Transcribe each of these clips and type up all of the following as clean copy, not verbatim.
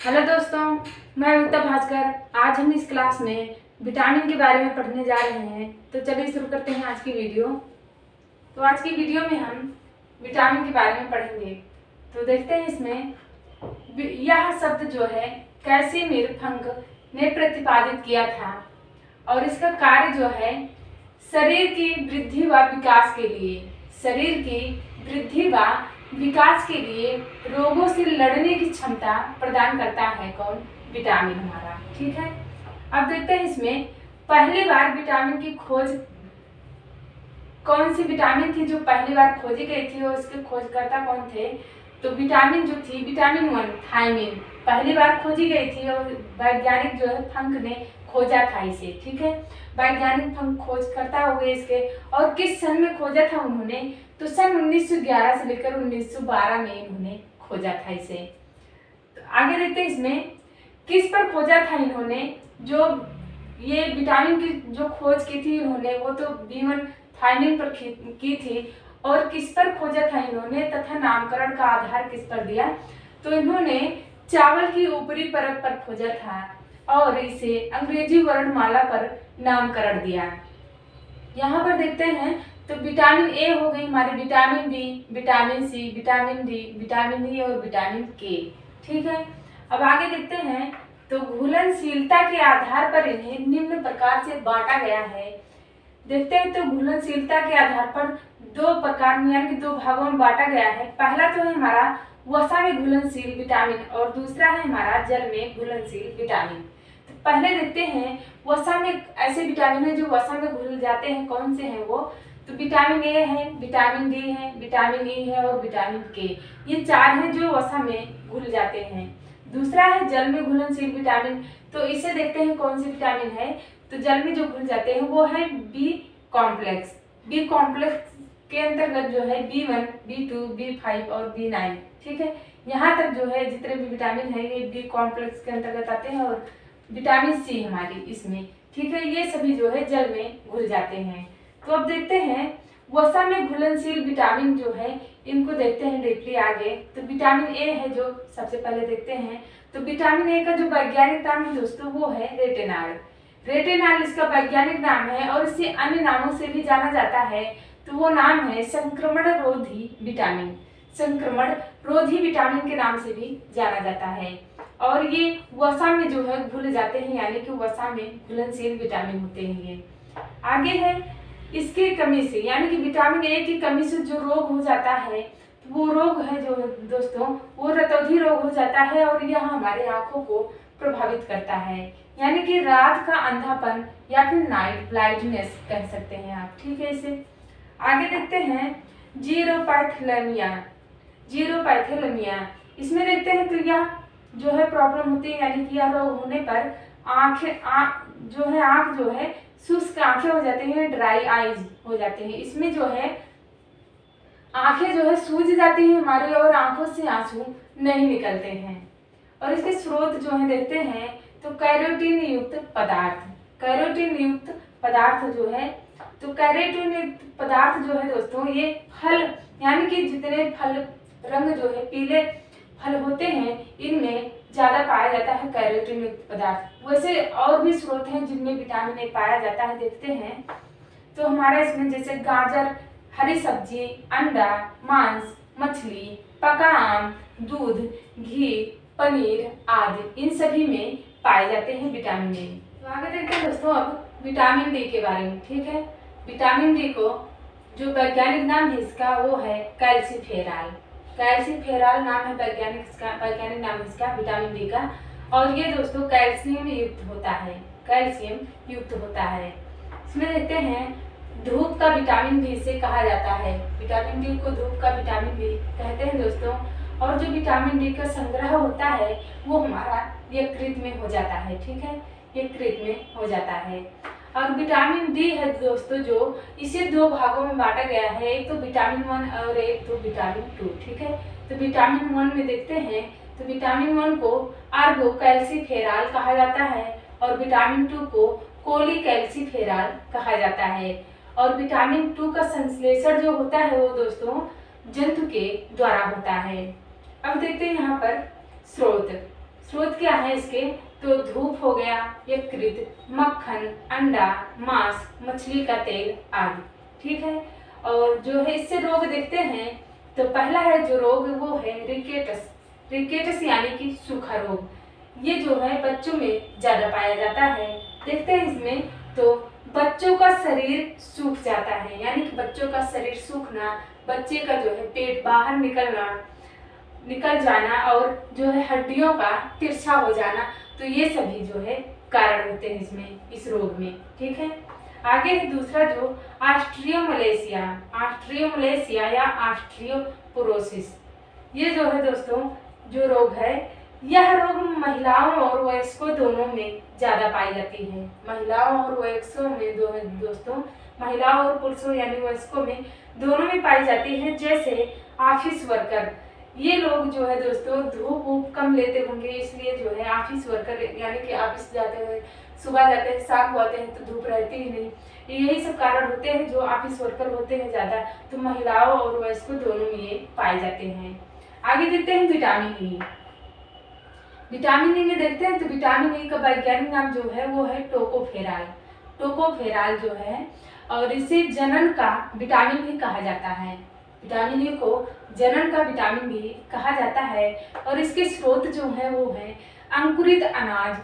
Hello दोस्तों, मैं अमिता भास्कर। आज हम इस क्लास में विटामिन के बारे में पढ़ने जा रहे हैं। तो चलिए शुरू करते हैं आज की वीडियो। तो आज की वीडियो में हम विटामिन के बारे में पढ़ेंगे। तो देखते हैं इसमें यह शब्द जो है कैसिमिर फ्रंक ने प्रतिपादित किया था और इसका कार्य जो है शरीर की वृद्धि व विकास के लिए, शरीर की वृद्धि व विकास के लिए रोगों से लड़ने की क्षमता प्रदान करता है। कौन? विटामिन हमारा। ठीक है, अब देखते हैं इसमें पहली बार विटामिन की खोज कौन सी विटामिन थी जो पहली बार खोजी गई थी और इसके खोजकर्ता कौन थे? तो विटामिन जो थी विटामिन 1 थायमिन पहली बार खोजी गई थी और वैज्ञानिक जो है फ्रंक ने खोजा था इसे। ठीक है, वैज्ञानिक फ्रंक खोजकर्ता हो गए इसके। और किस सन में खोजा था उन्होंने? तो सन 1911 से लेकर 1912 में इन्होंने खोजा था इसे। तो आगे देखते हैं इसमें किस पर खोजा था इन्होंने। जो ये विटामिन की जो खोज की थी इन्होंने वो तो B1 थायमिन पर की थी। और किस पर खोजा था इन्होंने तथा नामकरण का आधार किस पर दिया? तो इन्होंने चावल की ऊपरी परत पर खोजा था और इसे अंग्रेजी वर्णमाला पर नामकरण दिया। यहाँ पर देखते हैं तो विटामिन ए हो गई हमारे, vitamin B, vitamin C, vitamin D, vitamin E और विटामिन के। ठीक है, अब आगे देखते हैं तो घुलनशीलता के आधार पर इन्हें निम्न प्रकार से बांटा गया है। देखते हैं तो घुलनशीलता के आधार पर दो प्रकार में यानी कि दो भागों में बांटा गया है। पहला तो है हमारा वसा में घुलनशील विटामिन और दूसरा है हमारा जल में घुलनशील विटामिन। तो पहले देखते हैं वसा में ऐसे विटामिन है जो वसा में घुल जाते हैं। कौन से हैं वो? तो विटामिन ए है, विटामिन डी है, विटामिन ई है और विटामिन के। ये चार हैं जो वसा में घुल जाते हैं। दूसरा है जल में घुलनशील विटामिन। तो इसे देखते हैं कौन सी विटामिन है। तो जल में जो घुल जाते हैं वो है बी कॉम्प्लेक्स। बी कॉम्प्लेक्स के अंतर्गत जो है B1, B2, B5 और B9। ठीक है, यहाँ तक जो है जितने भी विटामिन है ये बी कॉम्प्लेक्स के अंतर्गत आते हैं और विटामिन सी हमारी इसमें। ठीक है, ये सभी जो है जल में घुल जाते हैं। तो अब देखते हैं वसा में घुलनशील विटामिन जो है इनको देखते हैं डीपली आगे। तो विटामिन ए है जो सबसे पहले देखते हैं। तो विटामिन ए का जो वैज्ञानिक नाम है दोस्तों वो है रेटिनॉल। रेटिनॉल इसका वैज्ञानिक नाम है और इसे अन्य नामों से भी जाना जाता है। तो वो नाम है संक्रमण रोधी विटामिन। संक्रमण रोधी विटामिन के नाम से भी जाना जाता है और ये वसा में जो है घुल जाते हैं यानी कि वसा में घुलनशील विटामिन होते हैं ये। आगे है इसकी कमी से यानी कि विटामिन ए की कमी से जो रोग हो जाता है तो वो रोग है जो दोस्तों वो रतौंधी रोग हो जाता है और यह हमारे आंखों को प्रभावित करता है यानी कि रात का अंधापन या फिर नाइट ब्लाइंडनेस कह सकते हैं आप। ठीक है, इसे आगे देखते हैं जीरोपैथेलेमिया। जीरोपैथेलेमिया इसमें देखते हैं तो यह जो है प्रॉब्लम होती है यानी कि यह रोग होने पर आंख जो है शुष्क आंखें हो जाती हैं, ड्राई आईज हो जाते हैं। इसमें जो है आंखें जो है सूज जाती हैं हमारे और आंखों से आंसू नहीं निकलते हैं। और इसके स्रोत जो है देखते हैं तो कैरोटीन युक्त पदार्थ। कैरोटीन युक्त पदार्थ जो है तो कैरोटीन युक्त पदार्थ जो है दोस्तों ये फल यानी कि जितने फल रंग जो है पीले फल होते हैं इनमें ज्यादा पाया जाता है कैरोटीन युक्त पदार्थ। वैसे और भी स्रोत हैं जिनमें विटामिन ए पाया जाता है। देखते हैं तो हमारा इसमें जैसे गाजर, हरी सब्जी, अंडा, मांस, मछली, पका आम, दूध, घी, पनीर आदि इन सभी में पाए जाते हैं विटामिन ए। तो आगे देखते हैं दोस्तों अब विटामिन डी के बारे में। ठीक है, विटामिन डी को जो वैज्ञानिक नाम है इसका वो है कैल्सीफेरॉल। कैल्सीफेरॉल नाम है वैज्ञानिक नाम है इसका विटामिन डी का। और ये दोस्तों कैल्शियम युक्त होता है, कैल्शियम युक्त होता है। इसमें देखते हैं धूप का विटामिन भी इसे कहा जाता है। विटामिन डी को धूप का विटामिन भी कहते हैं दोस्तों। और जो विटामिन डी का संग्रह होता है वो हमारा यकृत में हो जाता है। ठीक है, यकृत में हो जाता है। और विटामिन डी है दोस्तों जो इसे दो भागों में बांटा गया है, एक तो विटामिन 1 और एक तो विटामिन 2। ठीक है, तो विटामिन 1 में देखते हैं तो विटामिन 1 को आर्गो कैल्सीफेरॉल कहा जाता है और विटामिन 2 को कोलीकैल्सीफेरॉल कहा जाता है। और विटामिन 2 का संश्लेषण जो होता है वो दोस्तों जंतु के द्वारा होता है। अब देखते हैं यहाँ पर स्रोत। स्रोत क्या है इसके, तो धूप हो गया, यकृत, मक्खन, अंडा, मांस, मछली का तेल आदि। ठीक है। और जो है इससे रोग देखते हैं तो पहला है जो रोग वो है रिकेटस। रिकेटस यानी कि सूखा रोग। ये जो है बच्चों में ज्यादा पाया जाता है। देखते हैं इसमें तो बच्चों का शरीर सूख जाता है, यानी कि बच्चों का शरीर सूखना, बच्चे का जो है पेट बाहर निकल जाना और जो है हड्डियों का तिरछा हो जाना, तो ये सभी जो है कारण होते हैं इसमें, इस रोग में। ठीक है। आगे है दूसरा जो ऑस्टियोमलेशिया। ऑस्टियोमलेशिया या ऑस्टियोपोरोसिस, ये जो है दोस्तों जो रोग है, यह रोग महिलाओं और वयस्कों दोनों में ज्यादा पाई जाती है। महिलाओं और वयस्कों में दोस्तों, महिलाओं और पुरुषों यानी वयस्कों में दोनों में पाई जाती है। जैसे ऑफिस वर्कर, ये लोग जो है दोस्तों धूप कम लेते होंगे, इसलिए जो है ऑफिस वर्कर यानी कि ऑफिस जाते हैं, सुबह जाते हैं, शाम को आते हैं तो धूप रहती ही नहीं। यही सब कारण होते हैं जो ऑफिस वर्कर होते हैं ज्यादा, तो महिलाओं और वयस्कों दोनों में ये पाए जाते हैं। आगे देखते हैं विटामिन ई। विटामिन ई में देखते हैं तो विटामिन ई का वैज्ञानिक नाम जो है वो है टोकोफेराल। टोकोफेराल जो है, और इसे जनन का विटामिन भी कहा जाता है। विटामिन ई को जनन का विटामिन भी कहा जाता है। और इसके स्रोत जो है वो है अंकुरित अनाज,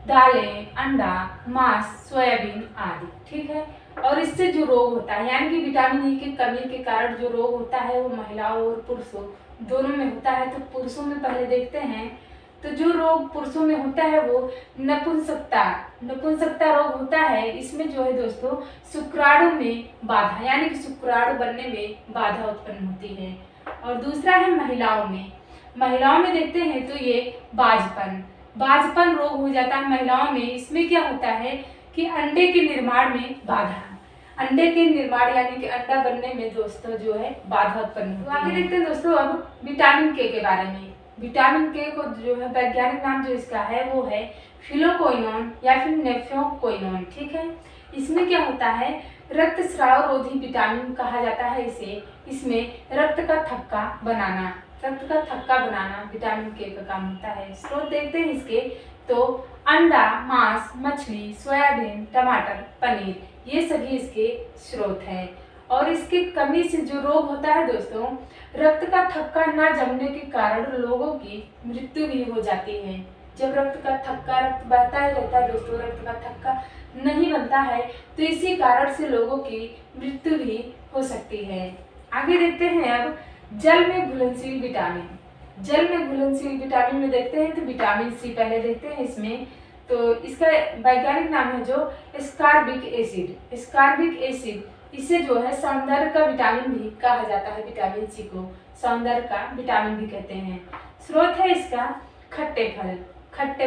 दालें, अंडा, मांस, सोयाबीन आदि। ठीक है। और इससे जो रोग होता है, यानी कि विटामिन ई की कमी के कारण जो रोग होता है वो महिलाओं और पुरुषों दोनों में होता है। तो पुरुषों में पहले देखते हैं तो जो रोग पुरुषों में होता है वो नपुंसकता रोग होता है। इसमें जो है दोस्तों शुक्राणु में बाधा, यानी कि शुक्राणु बनने में बाधा उत्पन्न होती है। और दूसरा है महिलाओं में देखते हैं तो ये बाजपन रोग हो जाता है महिलाओं में। इसमें क्या होता है कि अंडे के निर्माण में बाधा, अंडे के निर्माण यानी कि अंडा बनने में दोस्तों जो है बाधा उत्पन्न होती है। तो आगे देखते हैं दोस्तों अब विटामिन के बारे में। विटामिन के को जो है वैज्ञानिक नाम जो इसका है वो है फिलोक्विनोन या फिर नेफ्रोक्विनोन। ठीक है। इसमें क्या होता है, रक्त स्राव रोधी विटामिन कहा जाता है इसे। इसमें रक्त का थक्का बनाना विटामिन के का काम होता है। स्रोत देखते हैं इसके तो अंडा, मांस, मछली, सोयाबीन, टमाटर, पनीर, ये सभी इसके स्रोत हैं। और इसकी कमी से जो रोग होता है दोस्तों, रक्त का थक्का न जमने के कारण लोगों की मृत्यु भी हो जाती है। जब रक्त बहता ही रहता है दोस्तों, रक्त का थक्का नहीं बनता है तो इसी कारण से लोगों की मृत्यु भी हो सकती है। आगे देखते हैं अब जल में घुलनशील विटामिन में देखते हैं तो विटामिन सी पहले देखते हैं इसमें। तो इसका वैज्ञानिक नाम है जो स्कारबिक एसिड। इसे जो है सौंदर्य का विटामिन भी कहा जाता है। विटामिन सी को सौंदर्य का विटामिन भी कहते हैं। स्रोत है इसका खट्टे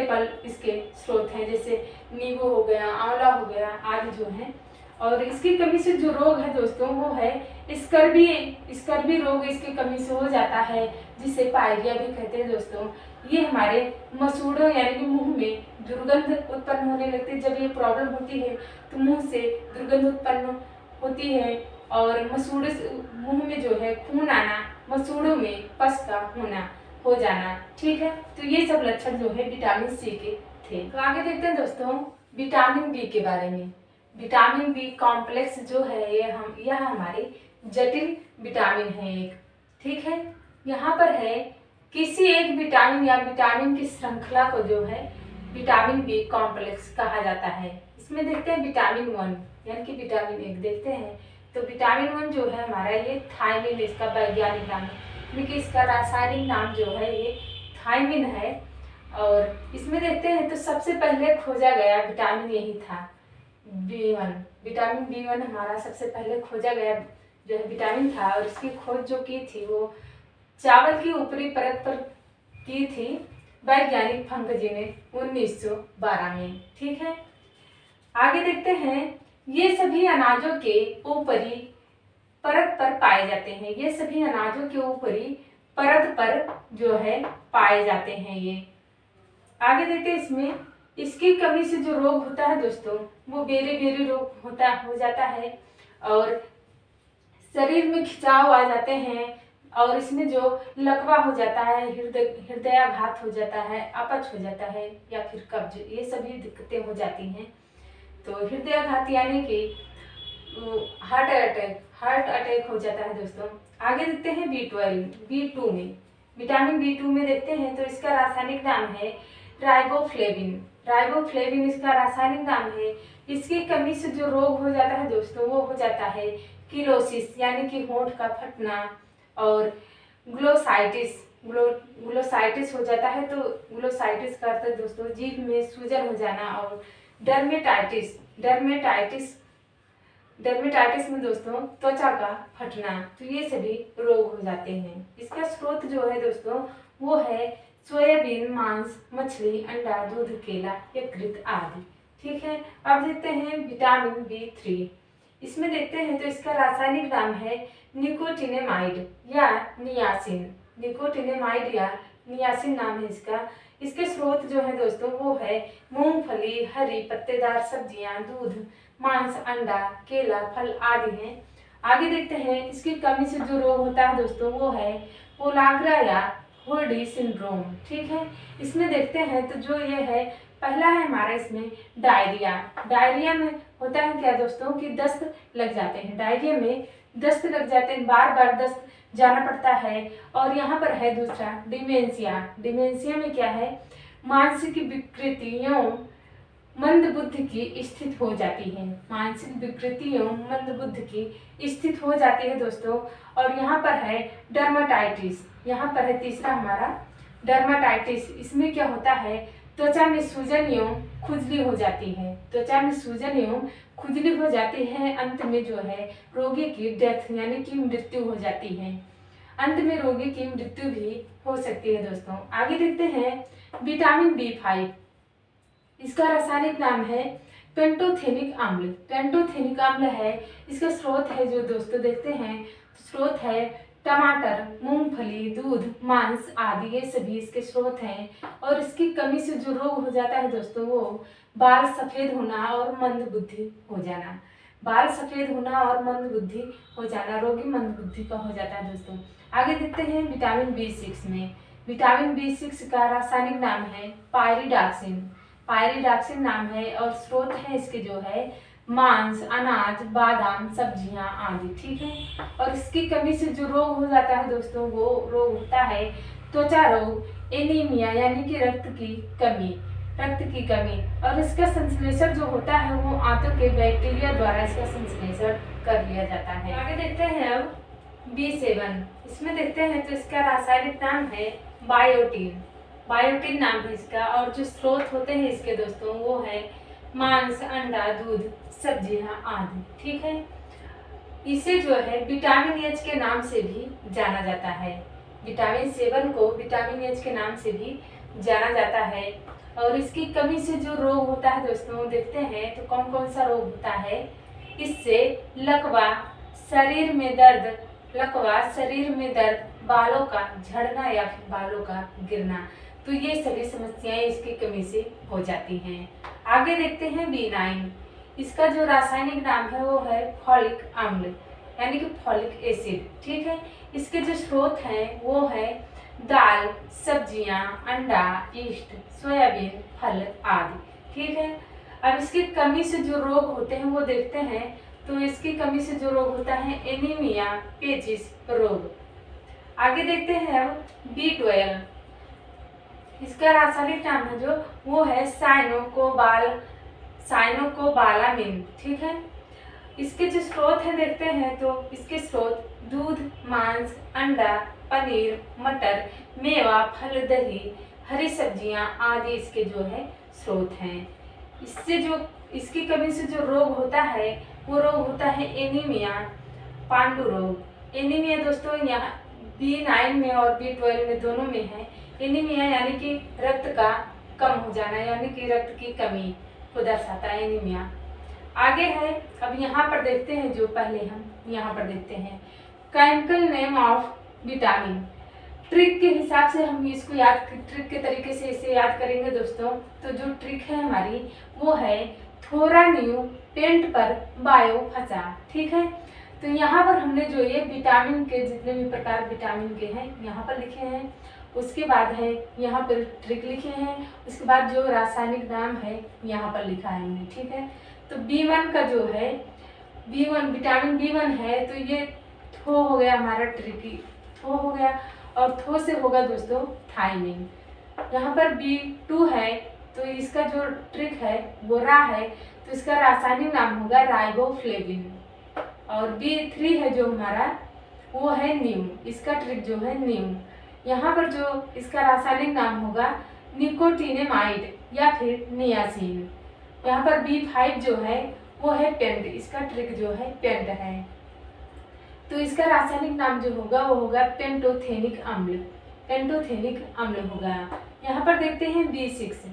फल इसके स्रोत हैं, जैसे नींबू हो गया, आंवला हो गया आदि जो है। और इसकी कमी से जो रोग है दोस्तों वो है स्कर्वी रोग इसकी कमी से हो जाता है, जिसे पायरिया भी कहते हैं दोस्तों। ये हमारे मसूड़ों यानी कि मुंह में दुर्गंध उत्पन्न होने लगती है। जब ये प्रॉब्लम होती है तो मुंह से दुर्गंध उत्पन्न होती है और मसूड़े मुंह में जो है खून आना, मसूड़ों में पस का हो जाना। ठीक है। तो ये सब लक्षण जो है विटामिन सी के थे। तो आगे देखते हैं दोस्तों विटामिन बी के बारे में। विटामिन बी कॉम्प्लेक्स जो है यह हमारी जटिल विटामिन है एक। ठीक है। यहाँ पर है किसी एक विटामिन या विटामिन की श्रृंखला को जो है विटामिन बी कॉम्प्लेक्स कहा जाता है। इसमें देखते हैं विटामिन 1 यानी कि विटामिन 1 देखते हैं तो विटामिन 1 जो है हमारा ये थायमिन, इसका वैज्ञानिक नाम है, क्योंकि इसका रासायनिक नाम जो है ये थायमिन है। और इसमें देखते हैं तो सबसे पहले खोजा गया विटामिन यही था B1। विटामिन B1 हमारा सबसे पहले खोजा गया जो है विटामिन था। और इसकी खोज जो की थी वो चावल की ऊपरी परत पर की थी वैज्ञानिक फंगजी ने 1912 में। ठीक है। आगे देखते हैं ये सभी अनाजों के ऊपरी परत पर पाए जाते हैं। ये सभी अनाजों के ऊपरी परत पर जो है पाए जाते हैं ये। आगे देखते हैं इसमें इसकी कमी से जो रोग होता है दोस्तों वो बेरी रोग हो जाता है और शरीर में खिंचाव आ जाते हैं, और इसमें जो लकवा हो जाता है, हृदयाघात हो जाता है, अपच हो जाता है या फिर कब्ज, ये सभी दिक्कतें हो जाती हैं। तो हृदयाघात यानी कि हार्ट अटैक हो जाता है दोस्तों। आगे देखते हैं B2 में, विटामिन B2 में देखते हैं तो इसका रासायनिक नाम है राइबोफ्लेविन इसका रासायनिक नाम है। इसकी कमी से जो रोग हो जाता है दोस्तों वो हो जाता है किलोसिस यानी कि होंठ का फटना, और ग्लोसाइटिस हो जाता है। तो ग्लोसाइटिस का अर्थ है दोस्तों जीभ में सूजन हो जाना, और डर्मेटाइटिस में दोस्तों त्वचा का फटना। तो ये सभी रोग हो जाते हैं। इसका स्रोत जो है दोस्तों वो है सोयाबीन, मांस, मछली, अंडा, दूध, केला, यकृत आदि। ठीक है, अब देखते हैं विटामिन B3। इसमें देखते हैं तो इसका रासायनिक नाम है निकोटिनेमाइड या नियासिन नाम है इसका। इसके स्रोत जो है दोस्तों वो है मूंगफली, हरी पत्तेदार सब्जियां, दूध, मांस, अंडा, केला, फल आदि हैं। आगे देखते हैं इसकी कमी से जो रोग होता है दोस्तों वो है पोलाग्रा या होर्डी सिंड्रोम। ठीक है, इसमें देखते हैं तो जो ये है पहला है हमारा इसमें डायरिया में होता है क्या दोस्तों कि दस्त लग जाते हैं, डायरिया में दस्त लग जाते हैं, बार बार दस्त जाना पड़ता है। और यहाँ पर है दूसरा डिमेंशिया में क्या है मानसिक विकृतियों मंद बुद्धि की स्थिति हो जाती है, मानसिक विकृतियों मंद बुद्धि की स्थिति हो जाती है दोस्तों। और यहाँ पर है डर्माटाइटिस, यहाँ पर है तीसरा हमारा डर्माटाइटिस। इसमें क्या होता है त्वचा में सूजन एवं खुजली हो जाती है, अंत में जो है रोगी की डेथ यानी कि मृत्यु हो जाती है, अंत में रोगी की मृत्यु भी हो सकती है दोस्तों। आगे देखते हैं विटामिन B5। इसका रासायनिक नाम है पेंटोथेनिक अम्ल है। इसका स्रोत है जो दोस्तों देखते हैं, स्रोत है टमाटर, मूंगफली, दूध, मांस आदि, ये सभी इसके स्रोत हैं। और इसकी कमी से जो रोग हो जाता है दोस्तों वो बाल सफेद होना और मंद बुद्धि हो जाना, रोगी मंद बुद्धि का हो जाता है दोस्तों। आगे देखते हैं विटामिन B6 में, विटामिन B6 का रासायनिक नाम है पायरिडॉक्सिन नाम है। और स्रोत है इसके जो है मांस, अनाज, बादाम, सब्जियां आदि। ठीक है, और इसकी कमी से जो रोग हो जाता है दोस्तों वो रोग होता है त्वचा रोग, एनीमिया यानी कि रक्त की कमी। और इसका संश्लेषण जो होता है वो आंतों के बैक्टीरिया द्वारा इसका संश्लेषण कर लिया जाता है। आगे देखते हैं अब B7। इसमें देखते हैं तो इसका रासायनिक नाम है बायोटिन नाम है इसका। और जो स्रोत होते हैं इसके दोस्तों वो है मांस, अंडा, दूध, सब्जियां आदि। ठीक है, इसे जो है विटामिन H के नाम से भी जाना जाता है, विटामिन 7 को विटामिन H के नाम से भी जाना जाता है। और इसकी कमी से जो रोग होता है दोस्तों देखते हैं तो कौन कौन सा रोग होता है। इससे लकवा, शरीर में दर्द, बालों का झड़ना या फिर बालों का गिरना, तो ये सभी समस्याएं इसकी कमी से हो जाती हैं। आगे देखते हैं B9। इसका जो रासायनिक नाम है वो है फॉलिक अम्ल यानी कि फॉलिक एसिड। ठीक है, इसके जो स्रोत हैं वो है दाल, सब्जियां, अंडा, यीस्ट, सोयाबीन, फल आदि। ठीक है, अब इसकी कमी से जो रोग होते हैं वो देखते हैं तो इसकी कमी से जो रोग होता है एनीमिया, पेचिस रोग। आगे देखते हैं अब B12। इसका रासायनिक नाम है जो वो है साइनोकोबालामिन। ठीक है, इसके जो स्रोत है देखते हैं तो इसके स्रोत दूध, मांस, अंडा, पनीर, मटर, मेवा, फल, दही, हरी सब्जियां आदि इसके जो है स्रोत हैं। इससे जो इसकी कमी से जो रोग होता है वो रोग होता है एनीमिया, पांडु रोग। एनीमिया दोस्तों यहाँ B9 में और B12 में दोनों में है। एनीमिया यानी कि रक्त का कम हो जाना यानी कि रक्त की कमी को दर्शाता है एनीमिया। आगे है अब यहाँ पर देखते हैं जो पहले हम यहाँ पर देखते हैं chemical name of vitamin. Trick के हिसाब से हम इसको ट्रिक के तरीके से इसे याद करेंगे दोस्तों। तो जो ट्रिक है हमारी वो है थोरा न्यू टेंट पर बायो फंसा। ठीक है, तो यहाँ पर हमने जो ये विटामिन के जितने भी प्रकार विटामिन के हैं यहाँ पर लिखे हैं। उसके बाद है यहाँ पर ट्रिक लिखे हैं। उसके बाद जो रासायनिक नाम है यहाँ पर लिखा है हमने, ठीक है। तो B1 का जो है B1 विटामिन B1 है, तो ये थो हो गया हमारा ट्रिकी, थो हो गया, और थो से होगा दोस्तों थायमिन। यहाँ पर B2 है, तो इसका जो ट्रिक है वो रा है, तो इसका रासायनिक नाम होगा राइबोफ्लेविन। और B3 है जो हमारा वो है न्यू, इसका ट्रिक जो है न्यू। यहाँ पर जो इसका रासायनिक नाम होगा निकोटिनेमाइड या फिर नियासिन। यहाँ पर B5 जो है वो है पेंट, इसका ट्रिक जो है पेंट है, तो इसका रासायनिक नाम जो होगा वो होगा पेंटोथेनिक अम्ल, पेंटोथेनिक अम्ल होगा। यहाँ पर देखते हैं B6,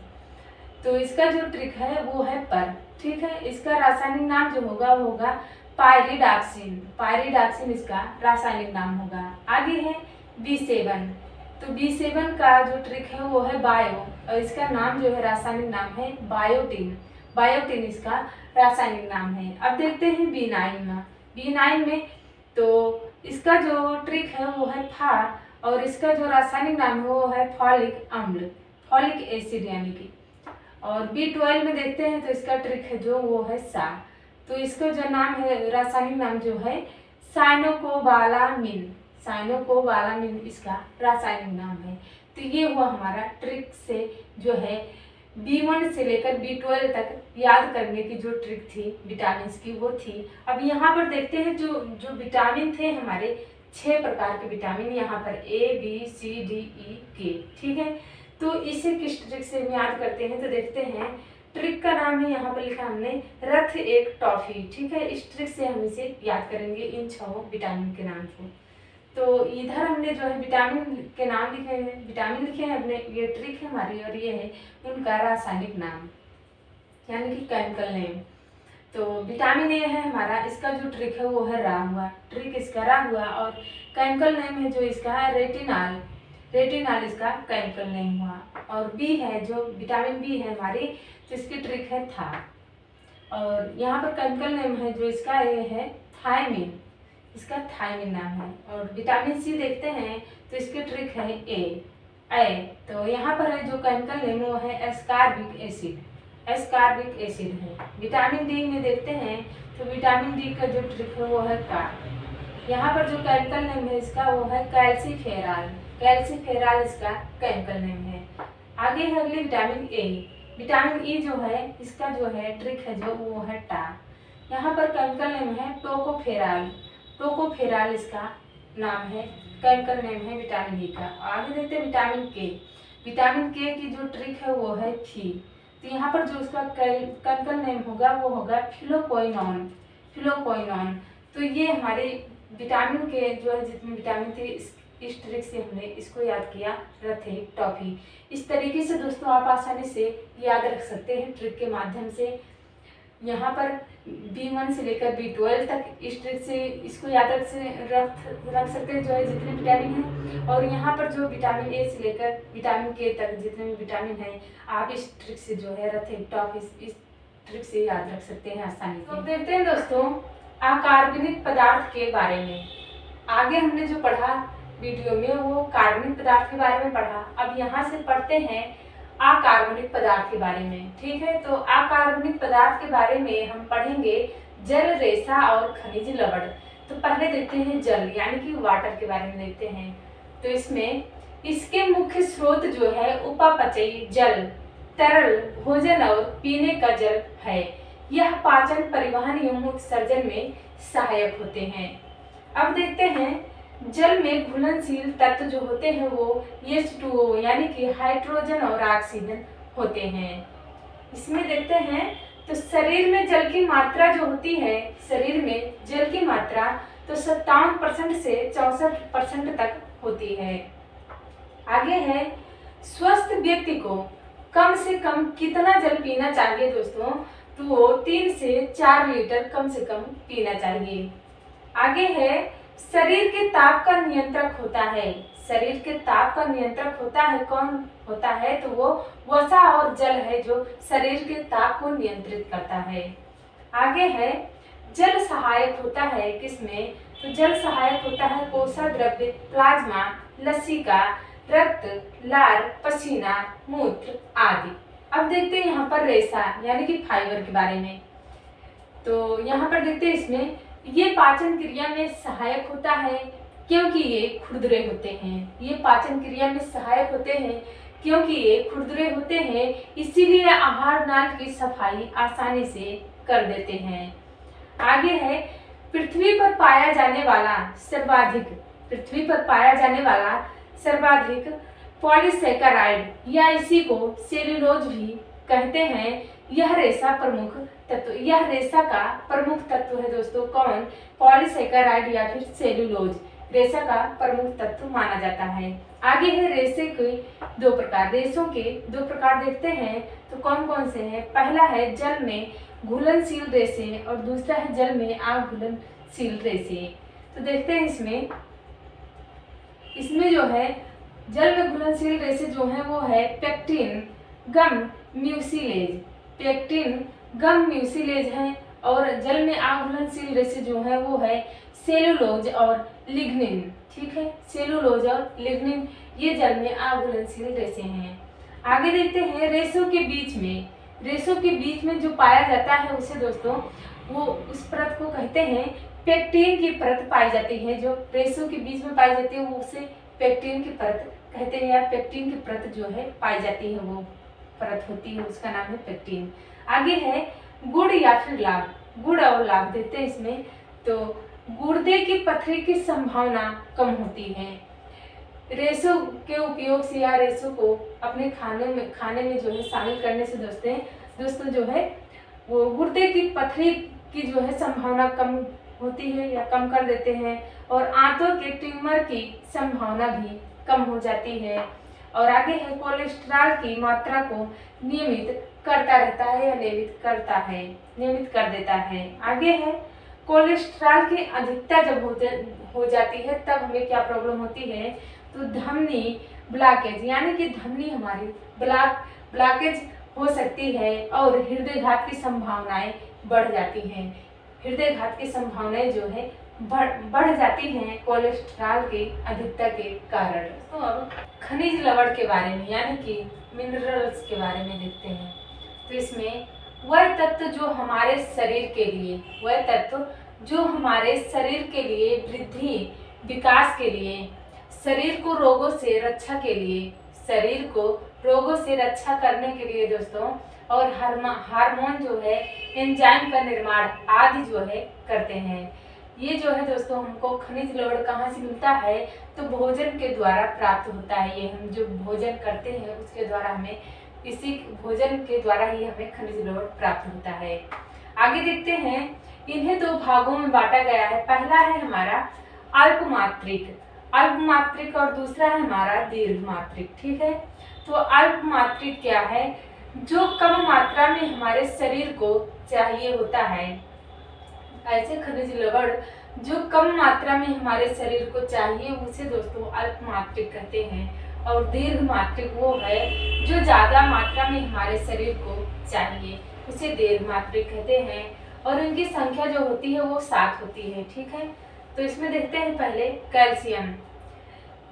तो इसका जो ट्रिक है वो है पर, ठीक है। इसका रासायनिक नाम जो होगा वो होगा पायरिडॉक्सिन, पायरिडॉक्सिन इसका रासायनिक नाम होगा। आगे है B7, तो B7 का जो ट्रिक है वो है बायो, और इसका नाम जो है रासायनिक नाम है बायोटिन, बायोटिन इसका रासायनिक नाम है। अब देखते हैं B9 में, B9 में तो इसका जो ट्रिक है वो है फा, और इसका जो रासायनिक नाम है वो है फॉलिक अम्ल, फॉलिक एसिड यानी कि। और B12 में देखते हैं तो इसका ट्रिक है जो वो है सा, तो इसका जो नाम है रासायनिक नाम जो है साइनोकोबालामिन, साइनोकोबालामिन इसका रासायनिक नाम है। तो ये हुआ हमारा ट्रिक से जो है B1 से लेकर B12 तक याद करने की जो ट्रिक थी विटामिन की वो थी। अब यहाँ पर देखते हैं जो जो विटामिन थे हमारे 6 प्रकार के विटामिन, यहाँ पर A B C D E K, ठीक है। तो इसे किस ट्रिक से हम याद करते हैं, तो देखते हैं ट्रिक का नाम है यहाँ पर लिखा हमने रथ एक टॉफी, ठीक है। इस ट्रिक से हम इसे याद करेंगे इन 6 विटामिन के नाम को। तो इधर हमने जो है विटामिन के नाम लिखे हैं, विटामिन लिखे हैं अपने, ये ट्रिक है हमारी, और ये है उनका रासायनिक नाम यानी कि केमिकल नेम। तो विटामिन ए है हमारा, इसका जो ट्रिक है वो है रा हुआ, ट्रिक इसका रा हुआ, और केमिकल नेम है जो इसका है रेटिनाल, रेटिनाल इसका केमिकल नेम हुआ। और बी है जो विटामिन बी है हमारी, तो इसकी ट्रिक है था, और यहाँ पर केमिकल नेम है जो इसका ये है थायमिन, इसका थायमिन नाम है। और विटामिन सी देखते हैं तो इसकी ट्रिक है ए, तो यहाँ पर है जो केमिकल नेम वो है एस्कार्बिक एसिड, एस्कार्बिक एसिड है। विटामिन डी में देखते हैं तो विटामिन डी का जो ट्रिक है वो है का, यहाँ पर जो केमिकल नेम है इसका वो है कैल्सीफेराल, कैल्सीफेराल इसका केमिकल नेम है। आगे है अगली विटामिन ए, विटामिन ई जो है इसका जो है ट्रिक है जो वो है टा, यहाँ पर केमिकल नेम है टोकोफेराल, टोकोफेराल इसका नाम है, केमिकल नेम है विटामिन ई का। आगे देखते हैं विटामिन के, विटामिन के की जो ट्रिक है वो है थी, तो यहाँ पर जो उसका केमिकल नेम होगा वो होगा फिलोक्विनोन, फिलोक्विनोन। तो ये हमारे विटामिन के जो है जितने विटामिन थे इस ट्रिक से हमने इसको याद किया रथे टॉफी। इस तरीके से दोस्तों आप आसानी से याद रख सकते हैं ट्रिक के माध्यम से। यहाँ पर B1 से लेकर B12 तक इस ट्रिक से इसको याद रख सकते हैं जो है जितने विटामिन हैं। और यहाँ पर जो विटामिन ए से लेकर विटामिन के तक जितने भी विटामिन हैं आप इस ट्रिक से जो है रथे टॉफी इस ट्रिक से याद रख सकते हैं आसानी से। तो देखते हैं दोस्तों अकार्बनिक पदार्थ के बारे में। आगे हमने जो पढ़ा वीडियो में वो कार्बनिक पदार्थ के बारे में पढ़ा, अब यहाँ से पढ़ते हैं अकार्बनिक पदार्थ के बारे में, ठीक है। तो अकार्बनिक पदार्थ के बारे में हम पढ़ेंगे जल, रेशा और खनिज लवण। तो पहले देखते हैं जल यानी कि वाटर के बारे में देखते हैं। तो इसमें इसके मुख्य स्रोत जो है उपापचयी जल, तरल भोजन और पीने का जल है। यह पाचन, परिवहन एवं उत्सर्जन में सहायक होते हैं। अब देखते हैं जल में घुलनशील तत्व जो होते हैं वो H2O यानी कि हाइड्रोजन और ऑक्सीजन होते हैं। इसमें देखते हैं तो शरीर में जल की मात्रा जो होती है, शरीर में जल की मात्रा तो 57% से 64% तक होती है। आगे है स्वस्थ व्यक्ति को कम से कम कितना जल पीना चाहिए दोस्तों, तो वो 3 से 4 लीटर कम से कम पीना चाहिए। आगे है शरीर के ताप का नियंत्रक होता है, शरीर के ताप का नियंत्रक होता है, कौन होता है, तो वो वसा और जल है जो शरीर के ताप को नियंत्रित करता है। आगे है जल सहायक होता है किसमें? तो जल सहायक होता है कोशाद्रव्य, प्लाज्मा, लसिका, रक्त, लार, पसीना, मूत्र आदि। अब देखते हैं यहाँ पर रेशा यानी कि फाइबर के बारे में। तो यहाँ पर देखते हैं इसमें ये पाचन क्रिया में सहायक होता है क्योंकि ये खुरदरे होते हैं। ये पाचन क्रिया में सहायक होते हैं क्योंकि ये खुरदरे होते हैं, इसीलिए आहार नाल की सफाई आसानी से कर देते हैं। आगे है पृथ्वी पर पाया जाने वाला सर्वाधिक पॉलीसेकेराइड या इसी को सेल्यूलोज भी कहते हैं। यह रेशा का प्रमुख तत्व है दोस्तों। कौन? पॉलीसेकेराइड या फिर सेल्यूलोज रेशा का प्रमुख तत्व माना जाता है। आगे है रेशे के दो प्रकार। रेशों के दो प्रकार देखते हैं तो कौन कौन से हैं? पहला है जल में घुलनशील रेशे और दूसरा है जल में अघुलनशील रेशे। तो देखते हैं इसमें जो है जल में घुलनशील रेशे जो है वो है पेक्टिन, गम, म्यूसिलेज है और जल में अघुलनशील रेशे जो है वो है सेलुलोज और लिग्निन। ठीक है, सेलुलोज और लिग्निन ये जल में अघुलनशील रेशे हैं। आगे देखते हैं रेशों के बीच में जो पाया जाता है उसे दोस्तों वो उस परत को कहते हैं पेक्टिन की परत पाई जाती है। जो रेशों के बीच में पाई जाती है वो उसे पेक्टिन की परत कहते हैं या पेक्टिन की परत जो है पाई जाती है वो परत होती है, उसका नाम है पेक्टिन। आगे है गुड़ या फिर लाभ। गुड़ और लाभ देखते हैं इसमें। तो गुर्दे की पथरी की संभावना कम होती है। रेशों के उपयोग से या रेशों को अपने खाने में जो है शामिल करने से दोस्तों जो है वो गुर्दे की पथरी की जो है संभावना कम होती है या कम कर देते हैं और आंतों के ट्यूमर की संभावना भी कम हो जाती है। और आगे है कोलेस्ट्रॉल की मात्रा को नियमित करता रहता है या नियमित कर देता है। आगे है कोलेस्ट्रॉल की अधिकता जब हो जाती है तब हमें क्या प्रॉब्लम होती है? तो धमनी ब्लॉकेज यानी कि धमनी हमारी ब्लॉकेज हो सकती है और हृदयघात की संभावनाएं बढ़ जाती हैं। हृदयघात की संभावनाएं जो है बढ़ जाती हैं कोलेस्ट्रॉल की अधिकता के कारण। तो अब खनिज लवण के बारे में यानी कि मिनरल्स के बारे में देखते हैं। तो इसमें वह तत्व जो हमारे शरीर के लिए वृद्धि विकास के लिए, शरीर को रोगों से रक्षा करने के लिए दोस्तों और हार्मोन जो है एंजाइम का निर्माण आदि जो है करते हैं। ये जो है दोस्तों हमको खनिज लवण कहाँ से मिलता है? तो भोजन के द्वारा प्राप्त होता है। ये हम जो भोजन करते हैं उसके द्वारा इसी भोजन के द्वारा ही हमें खनिज लवण प्राप्त होता है। आगे देखते हैं इन्हें दो भागों में बांटा गया है। पहला है हमारा अल्पमात्रिक और दूसरा है हमारा दीर्घमात्रिक। ठीक है, तो अल्पमात्रिक क्या है? जो कम मात्रा में हमारे शरीर को चाहिए होता है। ऐसे खनिज लवण जो कम मात्रा में हमारे शरीर को चाहिए उसे दोस्तों अल्पमात्रिक कहते हैं। और दीर्घमात्रिक वो है जो ज्यादा मात्रा में हमारे शरीर को चाहिए, उसे दीर्घमात्रिक कहते हैं। और इनकी संख्या जो होती है वो 7 होती है। ठीक है, तो इसमें देखते हैं पहले कैल्शियम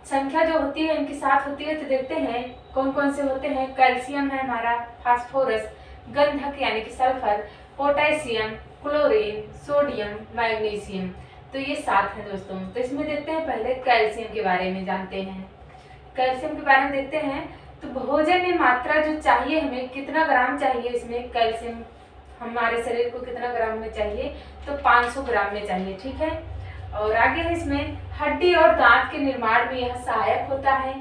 संख्या जो होती है इनकी 7 होती है। तो देखते हैं कौन कौन से होते हैं। कैल्शियम है हमारा, फास्फोरस, गंधक यानी कि sulphur, potassium, chlorine, sodium, magnesium. तो ये 7 है दोस्तों। तो इसमें देखते हैं पहले कैल्शियम के बारे में जानते हैं। कैल्शियम के बारे में देखते हैं तो भोजन में मात्रा जो चाहिए हमें कितना ग्राम चाहिए, इसमें कैल्शियम हमारे शरीर को कितना ग्राम में चाहिए? तो 500 ग्राम में चाहिए। ठीक है, और आगे है इसमें हड्डी और दांत के निर्माण में यह सहायक होता है।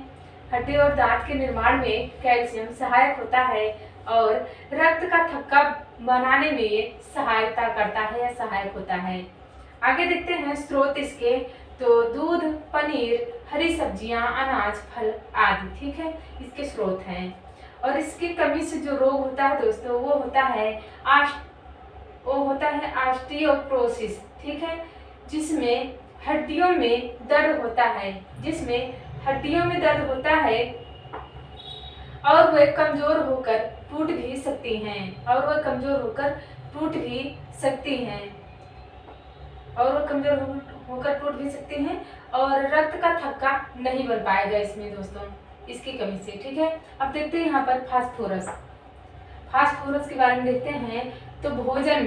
हड्डी और दांत के निर्माण में कैल्शियम सहायक होता है और रक्त का थक्का बनाने में ये सहायता करता है या सहायक होता है। आगे देखते हैं स्रोत इसके। तो दूध, पनीर, हरी सब्जियां, अनाज, फल आदि। ठीक है, इसके स्रोत हैं। और इसकी कमी से जो रोग होता है दोस्तों वो होता है ऑस्टियोपोरोसिस। ठीक है, जिसमें हड्डियों में दर्द होता है और वे कमजोर होकर टूट भी सकती हैं। और वो कमजोर होकर टूट भी सकती हैं और रक्त का थक्का नहीं बन पाएगा इसमें दोस्तों, इसकी कमी से। ठीक है, अब देखते हैं यहाँ पर फास्फोरस। फास्फोरस के बारे में देखते हैं तो भोजन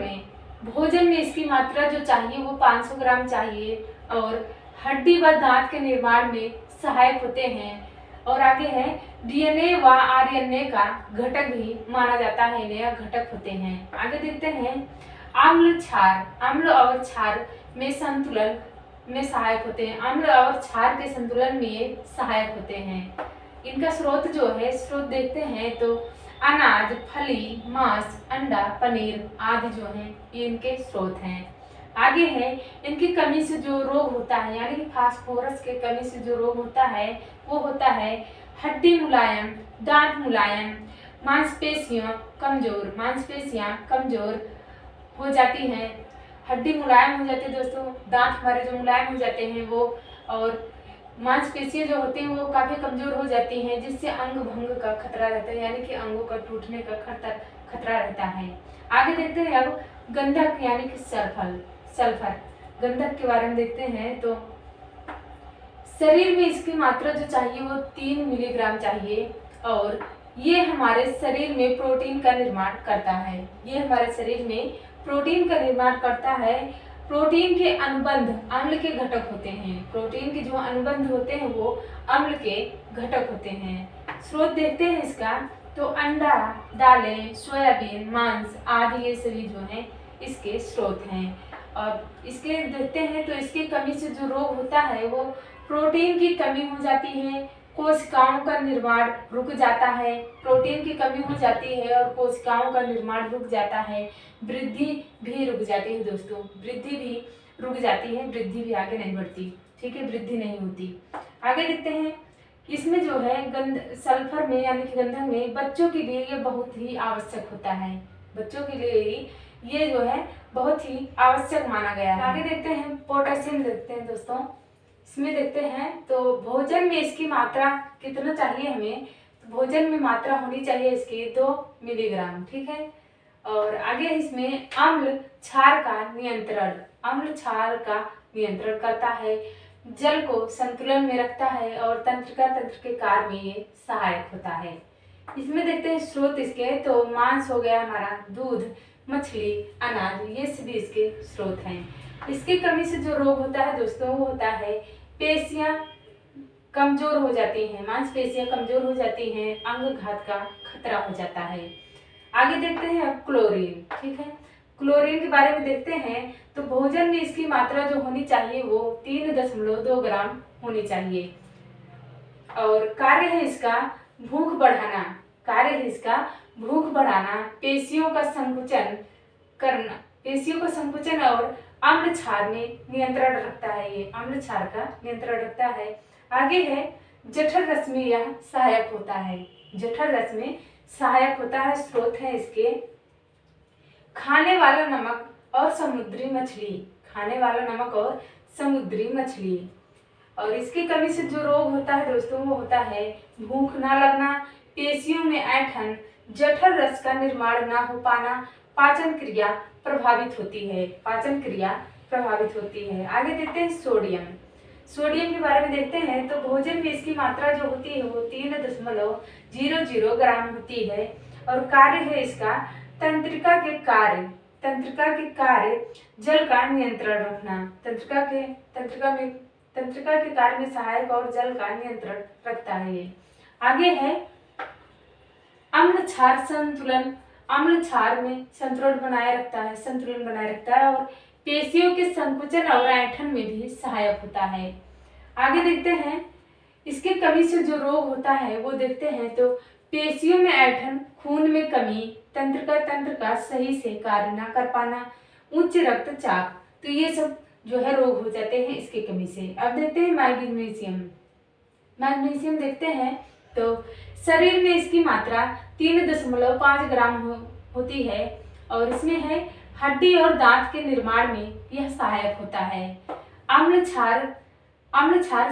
में इसकी मात्रा जो चाहिए वो 500 ग्राम चाहिए और हड्डी व दांत के निर्माण में सहायक होते हैं। और आगे है डीएनए व आरएनए का घटक भी माना जाता है, नया घटक होते हैं। आगे देखते हैं अम्ल और क्षार में संतुलन में सहायक होते हैं। अम्ल और क्षार के संतुलन में ये सहायक होते हैं। इनका स्रोत जो है, स्रोत देखते हैं तो अनाज, फली, मांस, अंडा, पनीर आदि जो हैं ये इनके स्रोत हैं। आगे है इनकी कमी से जो रोग होता है, यानी कि फास्फोरस के कमी से जो रोग होता है वो होता है हड्डी मुलायम, दांत मुलायम, मांसपेशियां कमजोर हो जाती हैं। हड्डी मुलायम हो जाती है दोस्तों, दांत हमारे जो मुलायम हो जाते हैं वो, और मांसपेशियां जो होती हैं वो काफी कमजोर हो जाती हैं, जिससे अंग भंग का खतरा रहता है, यानी कि अंगों का टूटने का खतरा रहता है। आगे देखते हैं अब गंधक यानी कि सल्फर गंधक के बारे में देखते हैं तो शरीर में इसकी मात्रा जो चाहिए वो 3 मिलीग्राम चाहिए और ये हमारे शरीर में प्रोटीन का निर्माण करता है। ये हमारे शरीर में प्रोटीन का निर्माण करता है। प्रोटीन के अनुबंध अम्ल के घटक होते हैं। प्रोटीन के जो अनुबंध होते हैं वो अम्ल के घटक होते हैं। स्रोत देखते हैं इसका तो अंडा, दालें, सोयाबीन, मांस आदि ये सभी जो हैं इसके स्रोत हैं। और इसके देखते हैं तो इसकी कमी से जो रोग होता है वो प्रोटीन की कमी हो जाती है, कोशिकाओं का निर्माण रुक जाता है। प्रोटीन की कमी हो जाती है और कोशिकाओं का निर्माण रुक जाता है। वृद्धि भी रुक जाती है दोस्तों, वृद्धि भी रुक जाती है, वृद्धि भी आगे नहीं बढ़ती। ठीक है, वृद्धि नहीं होती। आगे देखते हैं इसमें जो है सल्फर में यानी कि गंधक में बच्चों के लिए ये बहुत ही आवश्यक होता है। बच्चों के लिए ये जो है बहुत ही आवश्यक माना गया है। आगे देखते हैं पोटेशियम देखते हैं दोस्तों। इसमें देखते हैं तो भोजन में इसकी मात्रा कितना चाहिए हमें, तो भोजन में मात्रा होनी चाहिए इसकी 2 मिलीग्राम। ठीक है, और आगे इसमें अम्ल क्षार का नियंत्रण करता है, जल को संतुलन में रखता है और तंत्रिका तंत्र के कार्य में ये सहायक होता है। इसमें देखते हैं स्रोत इसके तो मांस हो गया हमारा, दूध, मछली, अनाज ये सभी इसके स्रोत हैं। इसकी कमी से जो रोग होता है दोस्तों वो होता है पेशियां कमजोर हो जाती हैं, मांसपेशियां कमजोर हो जाती हैं, अंग घात का खतरा हो जाता है। आगे देखते हैं अब क्लोरीन। ठीक है, क्लोरीन के बारे में देखते हैं तो भोजन में इसकी मात्रा जो होनी चाहिए वो 3.2 ग्राम होनी चाहिए और कार्य है इसका भूख बढ़ाना, पेशियों का संकुचन और अम्ल क्षार में नियंत्रण रखता है। ये अम्ल क्षार का नियंत्रण रखता है। आगे है जठर रस में यह सहायक होता है। जठर रस में सहायक होता है। स्रोत है इसके खाने वाला नमक और समुद्री मछली। और इसकी कमी से जो रोग होता है दोस्तों वो होता है भूख ना लगना, पेशियों में ऐंठन, जठर रस का निर्माण ना हो पाना, पाचन क्रिया प्रभावित होती है। आगे देखते हैं सोडियम के बारे में देखते हैं तो भोजन में इसकी मात्रा जो होती है वो 3.00 ग्राम होती है और कार्य है इसका तंत्रिका के कार्य जल का नियंत्रण रखना, तंत्रिका के कार्य में सहायक और जल का नियंत्रण रखता है ये। आगे है अम्ल क्षार में संतुलन बनाए रखता है और पेशियों के संकुचन और ऐंठन में भी सहायक होता है। आगे देखते हैं इसके कमी से जो रोग होता है वो देखते हैं तो पेशियों में ऐंठन, खून में कमी, तंत्र का सही से कार्य न कर पाना, उच्च रक्तचाप, तो ये सब जो है रोग हो जाते हैं इसकी कमी से। अब देखते हैं मैग्नीशियम देखते हैं तो शरीर में इसकी मात्रा 3.5 ग्राम होती है और इसमें है हड्डी और दांत के निर्माण में यह सहायक होता है। अम्ल क्षार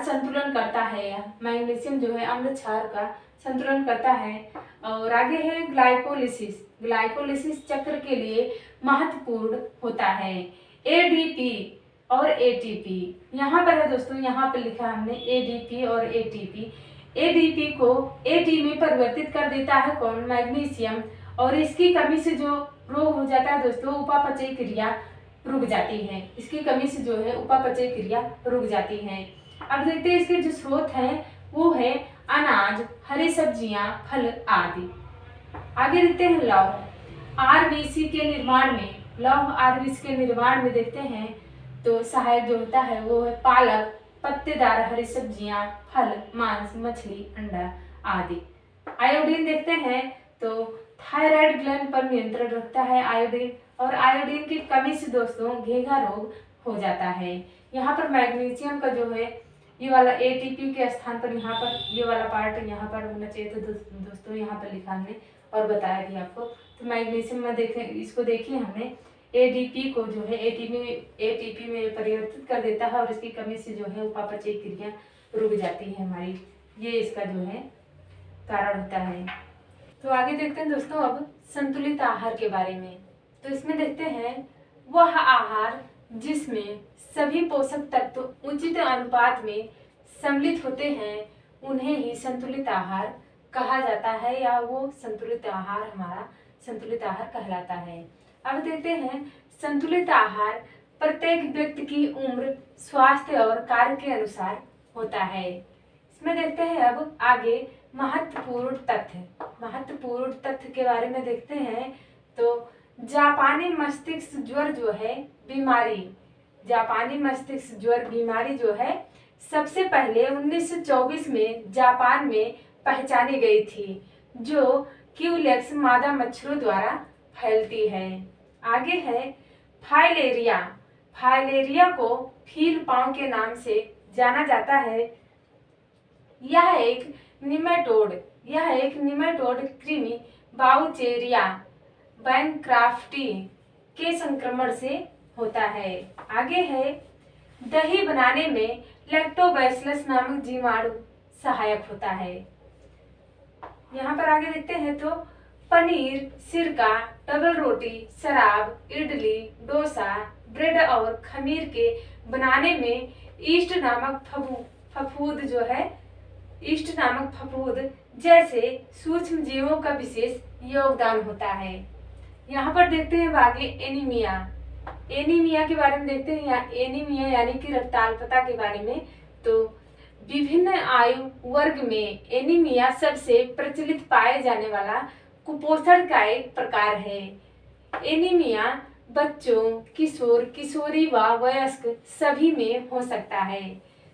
संतुलन करता है। यह मैग्नीशियम जो है अम्ल क्षार का संतुलन करता है। और आगे है ग्लाइकोलिसिस चक्र के लिए महत्वपूर्ण होता है। एडीपी और एटीपी। यहाँ पर है दोस्तों, यहाँ पर लिखा है हमने एडीपी और एटीपी। एडीपी को एटी में परिवर्तित कर देता है कौन? मैग्नीशियम। और इसकी कमी से जो रोग हो जाता है दोस्तों, उपापचय क्रिया रुक जाती है। इसकी कमी से जो है उपापचय क्रिया रुक जाती है। अब देखते हैं इसके जो स्रोत हैं वो है अनाज, हरी सब्जियां, फल आदि। आगे देखते हैं लौह। आरबीसी के निर्माण में, लौह आरबीसी के निर्माण में देखते हैं तो सहायक जो होता है वो है पालक, पत्तेदार हरी सब्जियां, फल, मांस, मछली, अंडा आदि। आयोडीन देखते हैं तो थायराइड ग्लैंड पर नियंत्रण रखता है आयोडीन, और आयोडीन की कमी से दोस्तों घेंघा रोग हो जाता है। यहाँ पर मैग्नीशियम का जो है ये वाला एटीपी के स्थान पर यहाँ पर ये वाला पार्ट यहाँ पर होना चाहिए। तो दोस्तों यहाँ पर लिखा हमने और बताया भी आपको। तो मैग्नीशियम में देखें, इसको देखिए हमने एडीपी को जो है एटीपी में परिवर्तित कर देता है, और इसकी कमी से जो है उपापचय क्रिया रुक जाती है हमारी। ये इसका जो है कारण होता है। तो आगे देखते हैं दोस्तों अब संतुलित आहार के बारे में। तो इसमें देखते हैं वह आहार जिसमें सभी पोषक तत्व उचित अनुपात में सम्मिलित होते हैं उन्हें ही संतुलित आहार कहा जाता है, या वो संतुलित आहार हमारा संतुलित आहार कहलाता है। अब देखते हैं संतुलित आहार प्रत्येक व्यक्ति की उम्र, स्वास्थ्य और कार्य के अनुसार होता है। इसमें देखते हैं अब आगे महत्वपूर्ण तथ्य के बारे में देखते हैं। तो जापानी मस्तिष्क ज्वर जो है बीमारी, जापानी मस्तिष्क ज्वर बीमारी जो है सबसे पहले 1924 में जापान में पहचानी गई थी, जो क्यूलेक्स मादा मच्छरों द्वारा फैलती है। आगे है फाइलेरिया। फाइलेरिया को फील पाँव के नाम से जाना जाता है। यह एक निमेटोड कृमि बाउचेरिया बैंक्राफ्टी के संक्रमण से होता है। आगे है दही बनाने में लैक्टोबैसिलस नामक जीवाणु सहायक होता है। यहाँ पर आगे देखते हैं तो पनीर, सिरका, डबल रोटी, शराब, इडली, डोसा, ब्रेड और खमीर के बनाने में ईस्ट नामक फफूद जैसे सूक्ष्म जीवों का विशेष योगदान होता है। यहाँ पर देखते हैं आगे एनीमिया के बारे में देखते हैं। एनीमिया यानी कि रक्ताल्पता के बारे में। तो विभिन्न आयु वर्ग में एनीमिया सबसे प्रचलित पाए जाने वाला कुपोषण का एक प्रकार है। एनीमिया बच्चों, किशोर, किशोरी व वयस्क सभी में हो सकता है।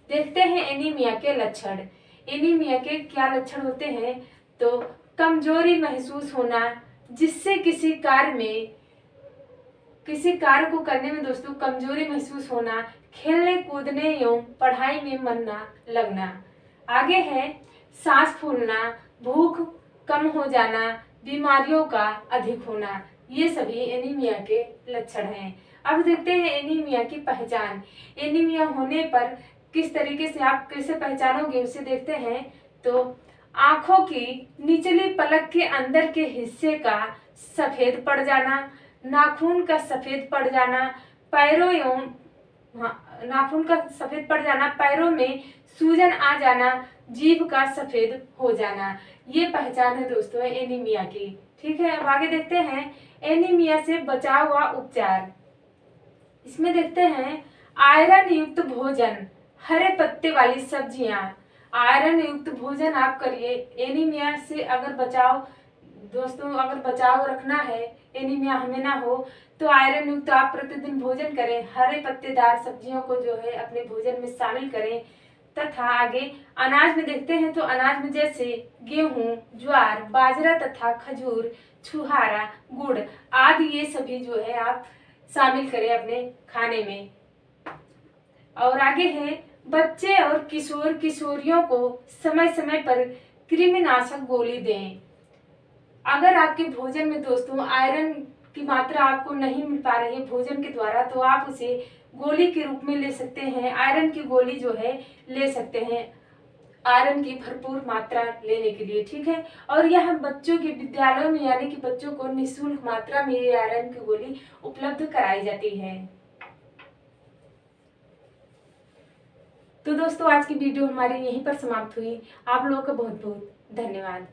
देखते हैं एनीमिया के लक्षण। एनीमिया के क्या लक्षण होते हैं? तो कमजोरी महसूस होना, जिससे किसी कार्य को करने में दोस्तों कमजोरी महसूस होना, खेलने कूदने एवं पढ़ाई में मन न लगना। आगे है सांस फूलना, भूख कम हो जाना, बीमारियों का अधिक होना। ये सभी एनीमिया के लक्षण हैं। अब देखते हैं एनीमिया की पहचान। एनीमिया होने पर किस तरीके से आप कैसे पहचानोगे उसे देखते हैं। तो आंखों की निचली पलक के अंदर के हिस्से का सफेद पड़ जाना, नाखून का सफेद पड़ जाना, पैरों में सूजन आ जाना, जीभ का सफेद हो जाना। ये पहचान है दोस्तों एनीमिया की। ठीक है, अब आगे देखते हैं एनीमिया से बचाव व उपचार। इसमें देखते हैं आयरन युक्त भोजन, हरे पत्ते वाली सब्जियां। आयरन युक्त भोजन आप करिए। एनीमिया से अगर बचाव रखना है, एनीमिया हमें ना हो, तो आयरन युक्त आप प्रतिदिन भोजन करें। हरे पत्तेदार सब्जियों को जो है अपने भोजन में शामिल करें। तथा आगे अनाज में देखते हैं तो अनाज में जैसे गेहूं, ज्वार, बाजरा तथा खजूर, छुहारा, गुड़ आदि ये सभी जो है आप शामिल करें अपने खाने में। और आगे है बच्चे और किशोर किशोरियों को समय समय पर कृमिनाशक गोली दें। अगर आपके भोजन में दोस्तों आयरन की मात्रा आपको नहीं मिल पा रही है भोजन के द्वारा, तो आप उसे गोली के रूप में ले सकते हैं। आयरन की गोली जो है ले सकते हैं आयरन की भरपूर मात्रा लेने के लिए। ठीक है, और यह बच्चों के विद्यालयों में यानी कि बच्चों को निःशुल्क मात्रा में आयरन की गोली उपलब्ध कराई जाती है। तो दोस्तों आज की वीडियो हमारी यहीं पर समाप्त हुई। आप लोगों का बहुत बहुत धन्यवाद।